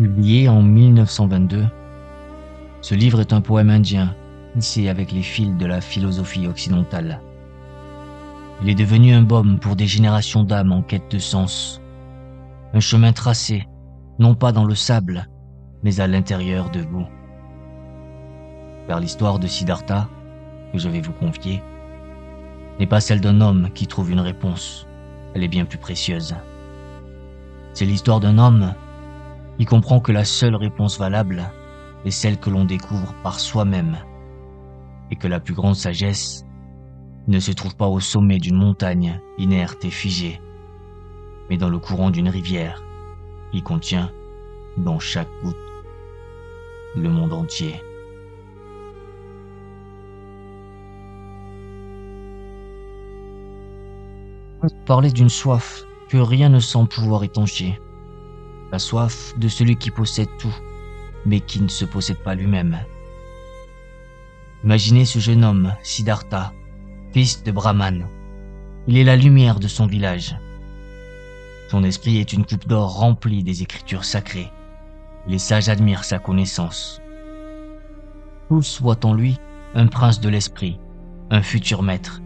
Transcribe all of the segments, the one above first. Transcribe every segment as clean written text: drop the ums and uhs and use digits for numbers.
Publié en 1922, ce livre est un poème indien tissé avec les fils de la philosophie occidentale. Il est devenu un baume pour des générations d'âmes en quête de sens, un chemin tracé, non pas dans le sable, mais à l'intérieur de vous. Car l'histoire de Siddhartha, que je vais vous confier, n'est pas celle d'un homme qui trouve une réponse, elle est bien plus précieuse. C'est l'histoire d'un homme qui comprend que la seule réponse valable est celle que l'on découvre par soi-même, et que la plus grande sagesse ne se trouve pas au sommet d'une montagne inerte et figée, mais dans le courant d'une rivière qui contient, dans chaque goutte, le monde entier. Parler d'une soif que rien ne semble pouvoir étancher, la soif de celui qui possède tout, mais qui ne se possède pas lui-même. Imaginez ce jeune homme, Siddhartha, fils de Brahman. Il est la lumière de son village. Son esprit est une coupe d'or remplie des écritures sacrées. Les sages admirent sa connaissance. Tous voient en lui un prince de l'esprit, un futur maître.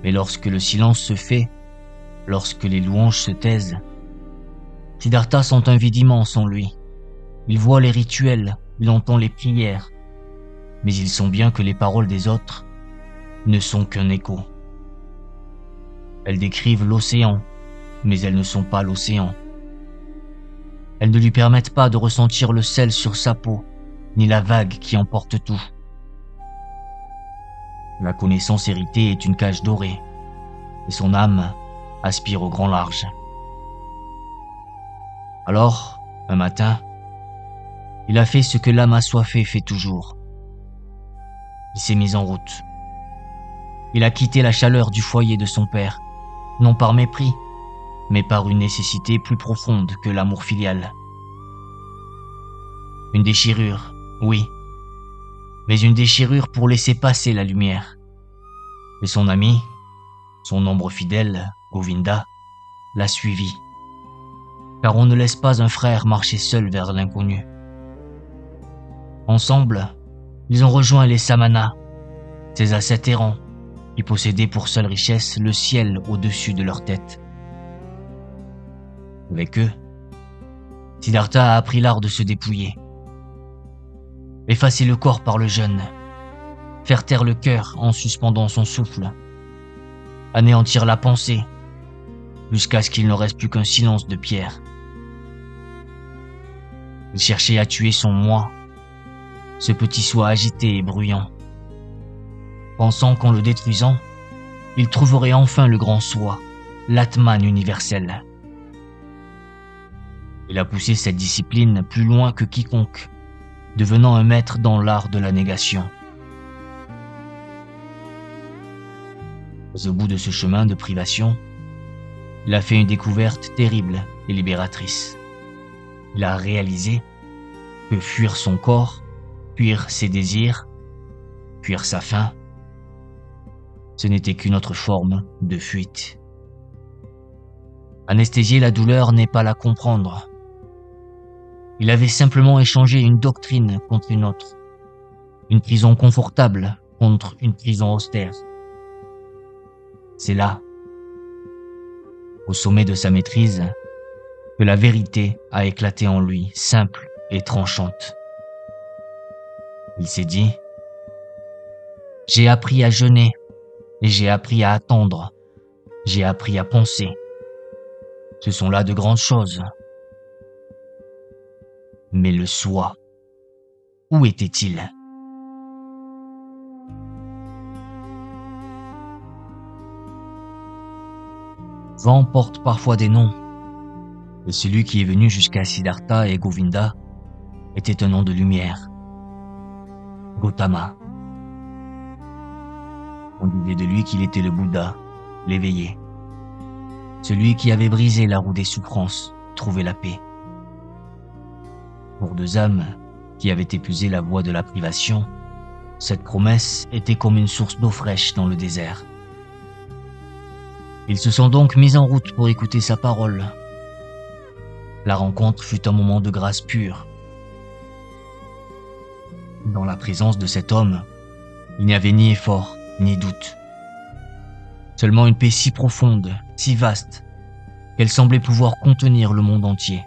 Mais lorsque le silence se fait, lorsque les louanges se taisent, Siddhartha sent un vide immense en lui. Il voit les rituels, il entend les prières, mais il sent bien que les paroles des autres ne sont qu'un écho. Elles décrivent l'océan, mais elles ne sont pas l'océan. Elles ne lui permettent pas de ressentir le sel sur sa peau, ni la vague qui emporte tout. La connaissance héritée est une cage dorée, et son âme aspire au grand large. Alors, un matin, il a fait ce que l'âme assoiffée fait toujours. Il s'est mis en route. Il a quitté la chaleur du foyer de son père, non par mépris, mais par une nécessité plus profonde que l'amour filial. Une déchirure, oui, mais une déchirure pour laisser passer la lumière. Et son ami, son ombre fidèle, Govinda, l'a suivi. Car on ne laisse pas un frère marcher seul vers l'inconnu. Ensemble, ils ont rejoint les Samanas, ces ascètes errants qui possédaient pour seule richesse le ciel au-dessus de leur tête. Avec eux, Siddhartha a appris l'art de se dépouiller. Effacer le corps par le jeûne, faire taire le cœur en suspendant son souffle, anéantir la pensée jusqu'à ce qu'il ne reste plus qu'un silence de pierre. Il cherchait à tuer son moi, ce petit soi agité et bruyant, pensant qu'en le détruisant, il trouverait enfin le grand soi, l'Atman universel. Il a poussé cette discipline plus loin que quiconque, devenant un maître dans l'art de la négation. Au bout de ce chemin de privation, il a fait une découverte terrible et libératrice. Il a réalisé que fuir son corps, fuir ses désirs, fuir sa faim, ce n'était qu'une autre forme de fuite. Anesthésier la douleur n'est pas la comprendre. Il avait simplement échangé une doctrine contre une autre, une prison confortable contre une prison austère. C'est là, au sommet de sa maîtrise, que la vérité a éclaté en lui, simple et tranchante. Il s'est dit : j'ai appris à jeûner, et j'ai appris à attendre, j'ai appris à penser. Ce sont là de grandes choses. Mais le soi, où était-il ? Vent porte parfois des noms, et celui qui est venu jusqu'à Siddhartha et Govinda était un nom de lumière, Gautama. On disait de lui qu'il était le Bouddha, l'éveillé, celui qui avait brisé la roue des souffrances, trouvé la paix. Pour deux âmes qui avaient épuisé la voie de la privation, cette promesse était comme une source d'eau fraîche dans le désert. Ils se sont donc mis en route pour écouter sa parole. La rencontre fut un moment de grâce pure. Dans la présence de cet homme, il n'y avait ni effort, ni doute. Seulement une paix si profonde, si vaste, qu'elle semblait pouvoir contenir le monde entier.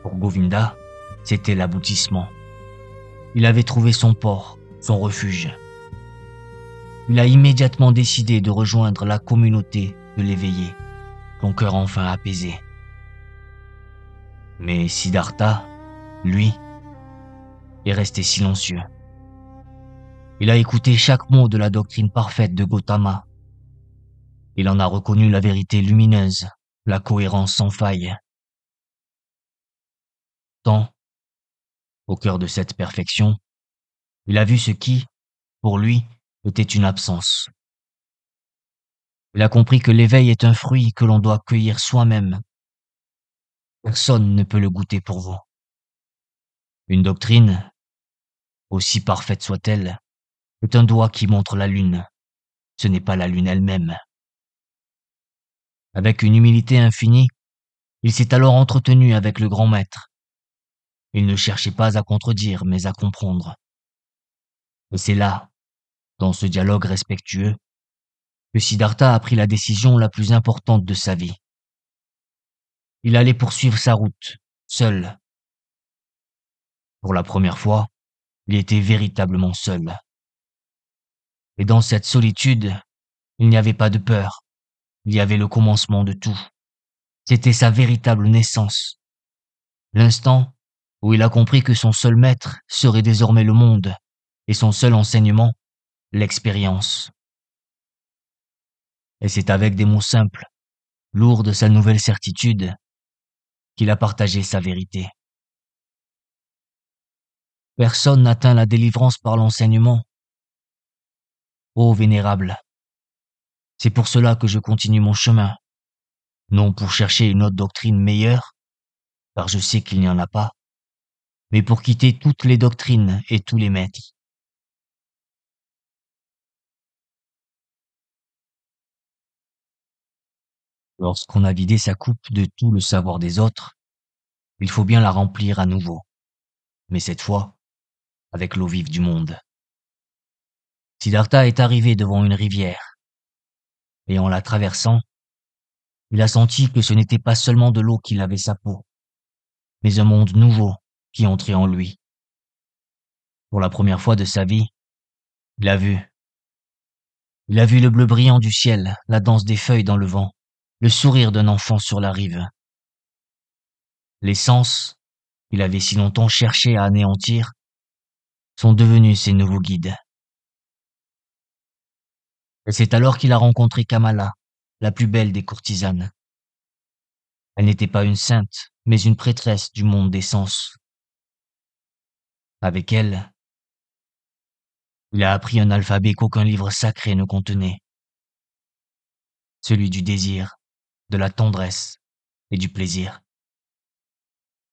Pour Govinda, c'était l'aboutissement. Il avait trouvé son port, son refuge. Il a immédiatement décidé de rejoindre la communauté de l'éveillé, son cœur enfin apaisé. Mais Siddhartha, lui, est resté silencieux. Il a écouté chaque mot de la doctrine parfaite de Gautama. Il en a reconnu la vérité lumineuse, la cohérence sans faille. Tant, au cœur de cette perfection, il a vu ce qui, pour lui, était une absence. Il a compris que l'éveil est un fruit que l'on doit cueillir soi-même. Personne ne peut le goûter pour vous. Une doctrine, aussi parfaite soit-elle, est un doigt qui montre la lune. Ce n'est pas la lune elle-même. Avec une humilité infinie, il s'est alors entretenu avec le grand maître. Il ne cherchait pas à contredire, mais à comprendre. Et c'est là, dans ce dialogue respectueux, que Siddhartha a pris la décision la plus importante de sa vie. Il allait poursuivre sa route, seul. Pour la première fois, il était véritablement seul. Et dans cette solitude, il n'y avait pas de peur. Il y avait le commencement de tout. C'était sa véritable naissance. L'instant où il a compris que son seul maître serait désormais le monde, et son seul enseignement, l'expérience. Et c'est avec des mots simples, lourds de sa nouvelle certitude, qu'il a partagé sa vérité. Personne n'atteint la délivrance par l'enseignement. Ô vénérable, c'est pour cela que je continue mon chemin, non pour chercher une autre doctrine meilleure, car je sais qu'il n'y en a pas, mais pour quitter toutes les doctrines et tous les maîtres. Lorsqu'on a vidé sa coupe de tout le savoir des autres, il faut bien la remplir à nouveau, mais cette fois, avec l'eau vive du monde. Siddhartha est arrivé devant une rivière, et en la traversant, il a senti que ce n'était pas seulement de l'eau qui lavait sa peau, mais un monde nouveau qui entrait en lui. Pour la première fois de sa vie, il a vu. Il a vu le bleu brillant du ciel, la danse des feuilles dans le vent, le sourire d'un enfant sur la rive. Les sens, qu'il avait si longtemps cherché à anéantir, sont devenus ses nouveaux guides. Et c'est alors qu'il a rencontré Kamala, la plus belle des courtisanes. Elle n'était pas une sainte, mais une prêtresse du monde des sens. Avec elle, il a appris un alphabet qu'aucun livre sacré ne contenait. Celui du désir, de la tendresse et du plaisir.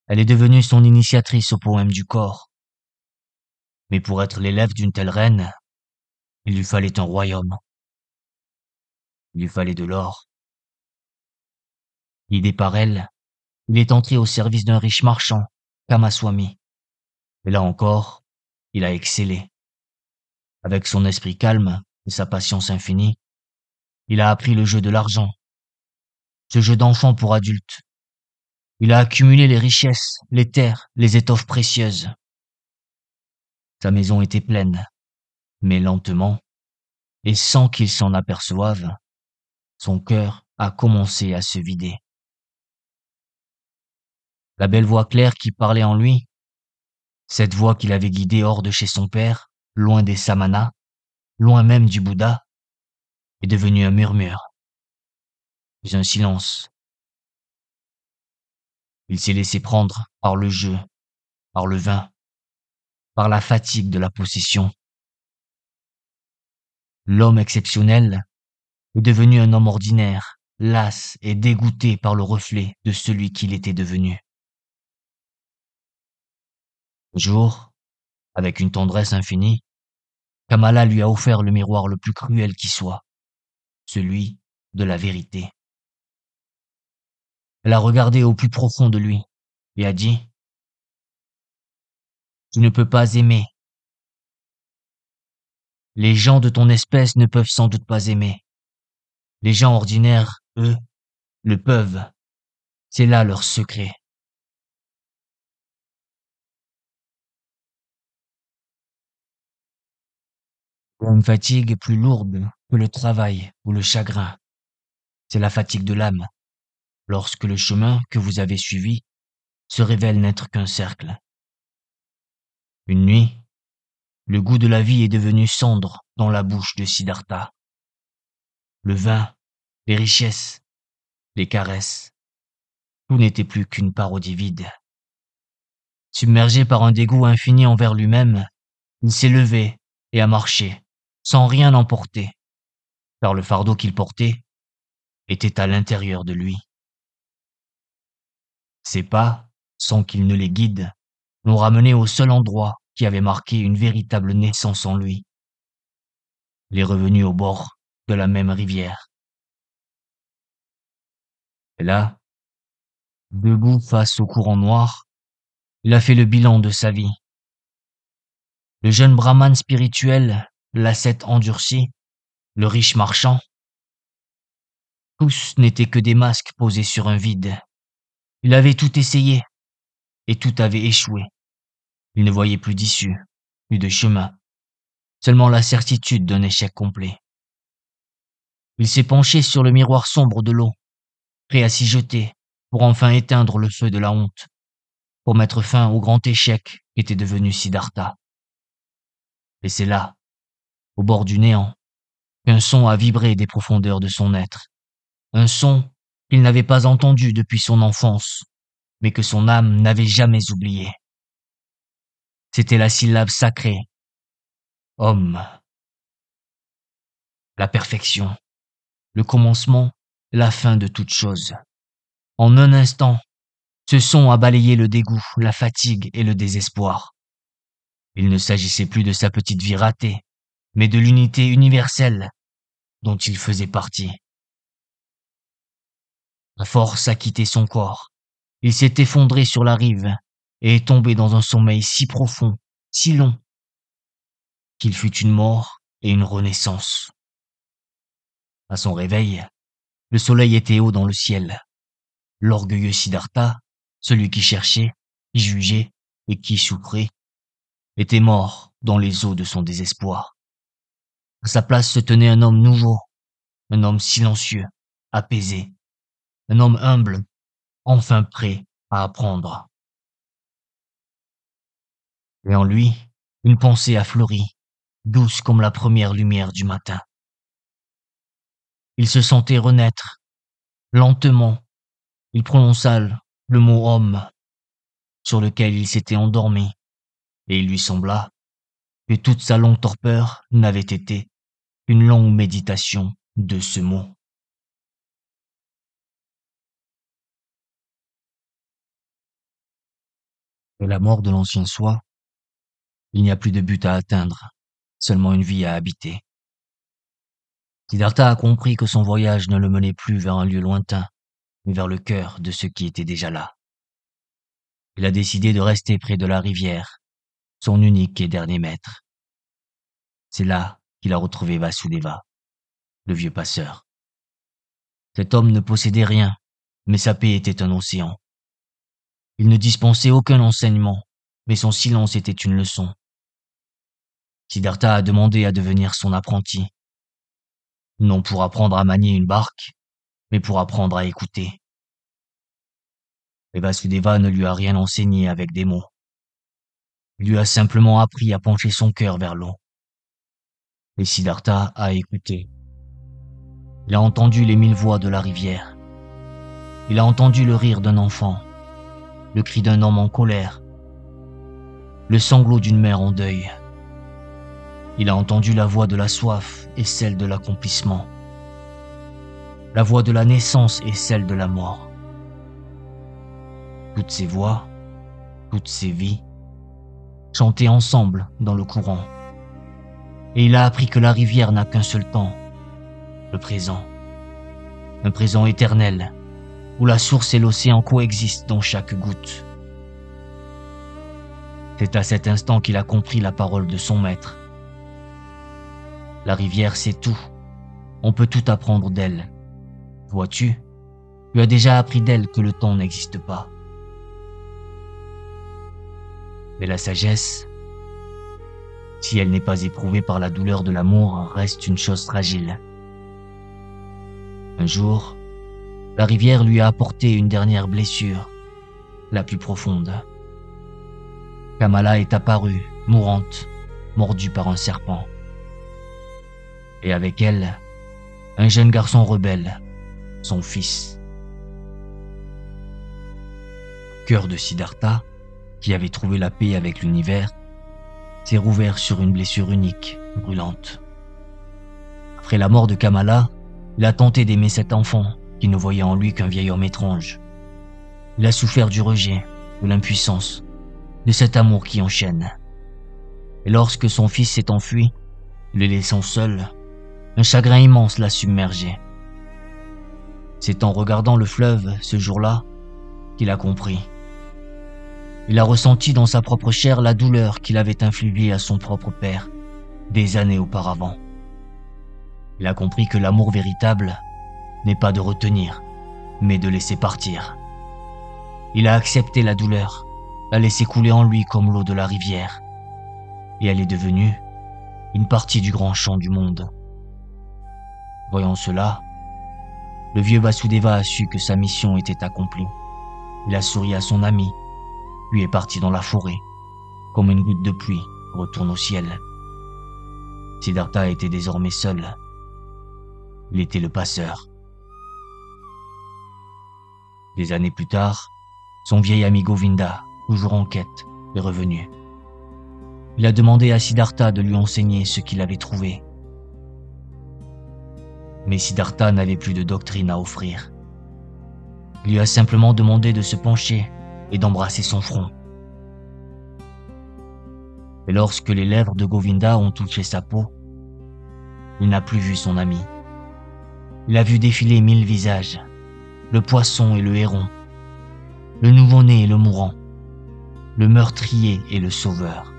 Elle est devenue son initiatrice au poème du corps. Mais pour être l'élève d'une telle reine, il lui fallait un royaume. Il lui fallait de l'or. Guidé par elle, il est entré au service d'un riche marchand, Kamaswami. Et là encore, il a excellé. Avec son esprit calme et sa patience infinie, il a appris le jeu de l'argent. Ce jeu d'enfant pour adultes. Il a accumulé les richesses, les terres, les étoffes précieuses. Sa maison était pleine, mais lentement, et sans qu'il s'en aperçoive, son cœur a commencé à se vider. La belle voix claire qui parlait en lui, cette voix qui l'avait guidé hors de chez son père, loin des samanas, loin même du Bouddha, est devenue un murmure, puis un silence. Il s'est laissé prendre par le jeu, par le vin, par la fatigue de la possession. L'homme exceptionnel est devenu un homme ordinaire, las et dégoûté par le reflet de celui qu'il était devenu. Un jour, avec une tendresse infinie, Kamala lui a offert le miroir le plus cruel qui soit, celui de la vérité. Elle a regardé au plus profond de lui et a dit: « Tu ne peux pas aimer. Les gens de ton espèce ne peuvent sans doute pas aimer. Les gens ordinaires, eux, le peuvent. C'est là leur secret. » Il y a une fatigue plus lourde que le travail ou le chagrin. C'est la fatigue de l'âme, lorsque le chemin que vous avez suivi se révèle n'être qu'un cercle. Une nuit, le goût de la vie est devenu cendre dans la bouche de Siddhartha. Le vin, les richesses, les caresses, tout n'était plus qu'une parodie vide. Submergé par un dégoût infini envers lui-même, il s'est levé et a marché, sans rien emporter, car le fardeau qu'il portait était à l'intérieur de lui. Ses pas, sans qu'il ne les guide, l'ont ramené au seul endroit qui avait marqué une véritable naissance en lui. Il est revenu au bord de la même rivière. Et là, debout face au courant noir, il a fait le bilan de sa vie. Le jeune brahmane spirituel, l'ascète endurci, le riche marchand, tous n'étaient que des masques posés sur un vide. Il avait tout essayé, et tout avait échoué. Il ne voyait plus d'issue, plus de chemin, seulement la certitude d'un échec complet. Il s'est penché sur le miroir sombre de l'eau, prêt à s'y jeter, pour enfin éteindre le feu de la honte, pour mettre fin au grand échec qu'était devenu Siddhartha. Et c'est là, au bord du néant, qu'un son a vibré des profondeurs de son être. Un son qu'il n'avait pas entendu depuis son enfance, mais que son âme n'avait jamais oublié. C'était la syllabe sacrée. Homme. La perfection. Le commencement, la fin de toute chose. En un instant, ce son a balayé le dégoût, la fatigue et le désespoir. Il ne s'agissait plus de sa petite vie ratée, mais de l'unité universelle dont il faisait partie. La force a quitté son corps. Il s'est effondré sur la rive et est tombé dans un sommeil si profond, si long, qu'il fut une mort et une renaissance. À son réveil, le soleil était haut dans le ciel. L'orgueilleux Siddhartha, celui qui cherchait, qui jugeait et qui souffrait, était mort dans les eaux de son désespoir. À sa place se tenait un homme nouveau, un homme silencieux, apaisé, un homme humble, enfin prêt à apprendre. Et en lui, une pensée a fleuri, douce comme la première lumière du matin. Il se sentait renaître. Lentement, il prononça le mot homme, sur lequel il s'était endormi, et il lui sembla que toute sa longue torpeur n'avait été qu'une longue méditation de ce mot. Et la mort de l'ancien soi, il n'y a plus de but à atteindre, seulement une vie à habiter. Siddhartha a compris que son voyage ne le menait plus vers un lieu lointain, mais vers le cœur de ceux qui étaient déjà là. Il a décidé de rester près de la rivière, son unique et dernier maître. C'est là qu'il a retrouvé Vasudeva, le vieux passeur. Cet homme ne possédait rien, mais sa paix était un océan. Il ne dispensait aucun enseignement, mais son silence était une leçon. Siddhartha a demandé à devenir son apprenti, non pour apprendre à manier une barque, mais pour apprendre à écouter. Et Vasudeva ne lui a rien enseigné avec des mots. Il lui a simplement appris à pencher son cœur vers l'eau. Et Siddhartha a écouté. Il a entendu les 1000 voix de la rivière. Il a entendu le rire d'un enfant, le cri d'un homme en colère, le sanglot d'une mère en deuil. Il a entendu la voix de la soif et celle de l'accomplissement, la voix de la naissance et celle de la mort. Toutes ces voix, toutes ces vies, chantaient ensemble dans le courant. Et il a appris que la rivière n'a qu'un seul temps, le présent. Un présent éternel, où la source et l'océan coexistent dans chaque goutte. C'est à cet instant qu'il a compris la parole de son maître. La rivière sait tout. On peut tout apprendre d'elle. Vois-tu, tu as déjà appris d'elle que le temps n'existe pas. Mais la sagesse, si elle n'est pas éprouvée par la douleur de l'amour, reste une chose fragile. Un jour, la rivière lui a apporté une dernière blessure, la plus profonde. Kamala est apparue, mourante, mordue par un serpent. Et avec elle, un jeune garçon rebelle, son fils. Cœur de Siddhartha, qui avait trouvé la paix avec l'univers, s'est rouvert sur une blessure unique, brûlante. Après la mort de Kamala, il a tenté d'aimer cet enfant qui ne voyait en lui qu'un vieil homme étrange. Il a souffert du rejet, de l'impuissance, de cet amour qui enchaîne. Et lorsque son fils s'est enfui, le laissant seul, un chagrin immense l'a submergé. C'est en regardant le fleuve, ce jour-là, qu'il a compris. Il a ressenti dans sa propre chair la douleur qu'il avait infligée à son propre père, des années auparavant. Il a compris que l'amour véritable n'est pas de retenir, mais de laisser partir. Il a accepté la douleur, l'a laissé couler en lui comme l'eau de la rivière, et elle est devenue une partie du grand champ du monde. Voyant cela, le vieux Vasudeva a su que sa mission était accomplie. Il a souri à son ami, puis est parti dans la forêt, comme une goutte de pluie retourne au ciel. Siddhartha était désormais seul. Il était le passeur. Des années plus tard, son vieil ami Govinda, toujours en quête, est revenu. Il a demandé à Siddhartha de lui enseigner ce qu'il avait trouvé. Mais Siddhartha n'avait plus de doctrine à offrir. Il lui a simplement demandé de se pencher et d'embrasser son front. Et lorsque les lèvres de Govinda ont touché sa peau, il n'a plus vu son ami. Il a vu défiler 1000 visages, le poisson et le héron, le nouveau-né et le mourant, le meurtrier et le sauveur.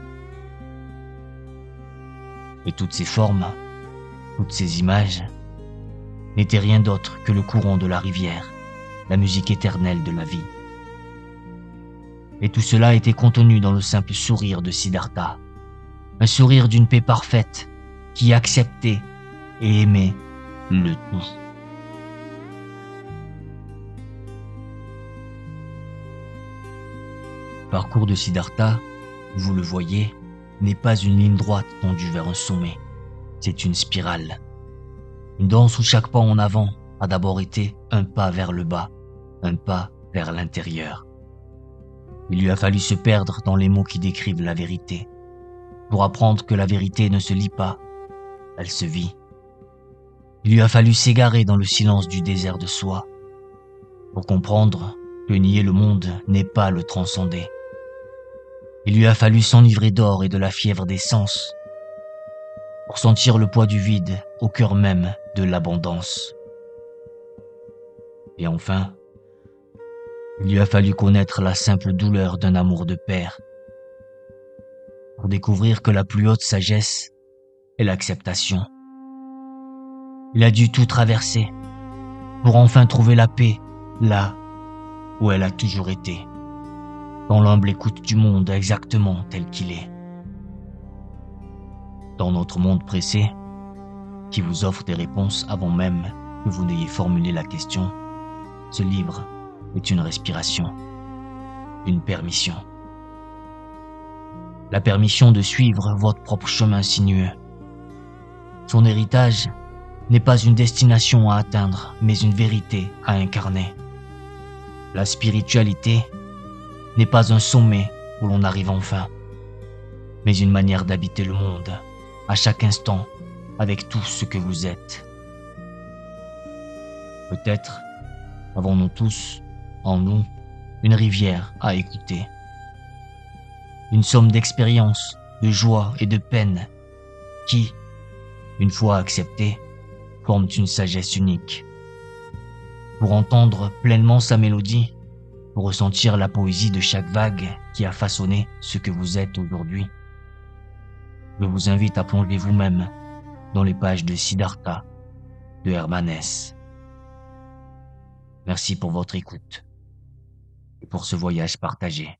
Et toutes ces formes, toutes ces images, n'étaient rien d'autre que le courant de la rivière, la musique éternelle de la vie. Et tout cela était contenu dans le simple sourire de Siddhartha, un sourire d'une paix parfaite qui acceptait et aimait le tout. Le parcours de Siddhartha, vous le voyez, n'est pas une ligne droite tendue vers un sommet, c'est une spirale. Une danse où chaque pas en avant a d'abord été un pas vers le bas, un pas vers l'intérieur. Il lui a fallu se perdre dans les mots qui décrivent la vérité, pour apprendre que la vérité ne se lit pas, elle se vit. Il lui a fallu s'égarer dans le silence du désert de soi, pour comprendre que nier le monde n'est pas le transcender. Il lui a fallu s'enivrer d'or et de la fièvre des sens, pour sentir le poids du vide au cœur même de l'abondance. Et enfin, il lui a fallu connaître la simple douleur d'un amour de père, pour découvrir que la plus haute sagesse est l'acceptation. Il a dû tout traverser, pour enfin trouver la paix là où elle a toujours été, dans l'humble écoute du monde exactement tel qu'il est. Dans notre monde pressé, qui vous offre des réponses avant même que vous n'ayez formulé la question, ce livre est une respiration, une permission. La permission de suivre votre propre chemin sinueux. Son héritage n'est pas une destination à atteindre, mais une vérité à incarner. La spiritualité n'est pas un sommet où l'on arrive enfin, mais une manière d'habiter le monde, à chaque instant, avec tout ce que vous êtes. Peut-être avons-nous tous, en nous, une rivière à écouter. Une somme d'expériences, de joie et de peine qui, une fois acceptées, forment une sagesse unique. Pour entendre pleinement sa mélodie, pour ressentir la poésie de chaque vague qui a façonné ce que vous êtes aujourd'hui, je vous invite à plonger vous-même dans les pages de Siddhartha de Hermann Hesse. Merci pour votre écoute et pour ce voyage partagé.